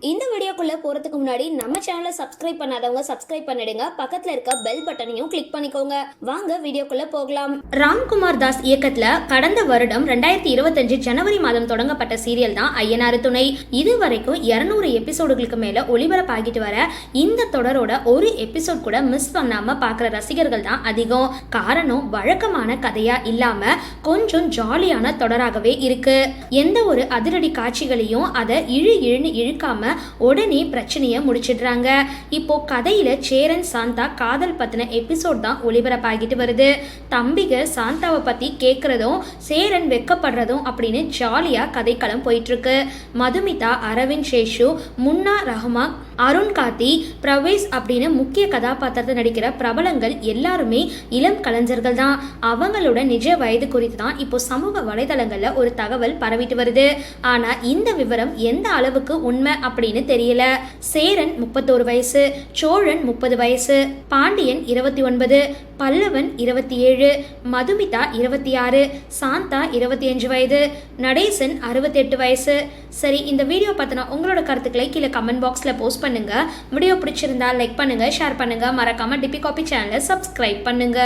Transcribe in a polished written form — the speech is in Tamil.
இந்த வீடியோக்குள்ள போறதுக்கு முன்னாடி நம்ம சேனலை சப்ஸ்கிரைப் பண்ணாதவங்க சப்ஸ்கிரைப் பண்ணிடுங்க, பக்கத்துல இருக்க பெல் பட்டனையும் கிளிக் பண்ணிக்கோங்க. வாங்க வீடியோக்குள்ள போகலாம். ராம்குமார் தாஸ் இயக்கத்துல கடந்த வருடம் 2025 ஜனவரி மாதம் தொடங்கப்பட்ட சீரியல் தான் ஐயனாறு துணை. இதுவரைக்கும் 200 எபிசோடுகளுக்கு மேல ஒளிபரப்பாகிட்டு வர இந்த தொடரோட ஒரு எபிசோட் கூட மிஸ் பண்ணாம பாக்குற ரசிகர்கள் தான் அதிகம். காரணம் வழக்கமான கதையா இல்லாம கொஞ்சம் ஜாலியான தொடராகவே இருக்கு. எந்த ஒரு அதிரடி காட்சிகளையும் அதை இழுன்னு இழுக்காம உடனே பிரச்சனையை முடிச்சிடுறாங்க. இப்போ கதையில சேரன் சாந்தா காதல் பத்தின எபிசோட் தான் ஒளிபரப்பாகிட்டு வருது. தம்பிக சாந்தாவை பத்தி கேட்கறதும் சேரன் வெக்கப்படுறதும் அப்படின்னு ஜாலியா கதைக்களம் போயிட்டு இருக்கு. மதுமிதா, அரவிந்த் சேஷு, முன்னா ரஹ்மான், அருண் கார்த்தி, பிரவேஷ் அப்படின்னு முக்கிய கதாபாத்திரத்தை நடிக்கிற பிரபலங்கள் எல்லாருமே இளம் கலைஞர்கள் தான். அவங்களோட நிஜ வயது குறித்து தான் இப்போ சமூக வலைதளங்கள்ல ஒரு தகவல் பரவிட்டு வருது. ஆனா இந்த விவரம் எந்த அளவுக்கு உண்மை அப்படின்னு தெரியல. சேரன் 31 வயசு, சோழன் 30 வயசு, பாண்டியன் 29, பல்லவன் 27, மதுமிதா 26, சாந்தா 25 வயது, நடேசன் 68 வயசு. சரி, இந்த வீடியோ பார்த்தினா உங்களோட கருத்துக்களை கீழே கமெண்ட் பாக்ஸ்ல போஸ்ட் பண்ணுங்க. வீடியோ பிடிச்சிருந்தா லைக் பண்ணுங்க, ஷேர் பண்ணுங்க, மறக்காம டிபி காபி சேனலை சப்ஸ்கிரைப் பண்ணுங்க.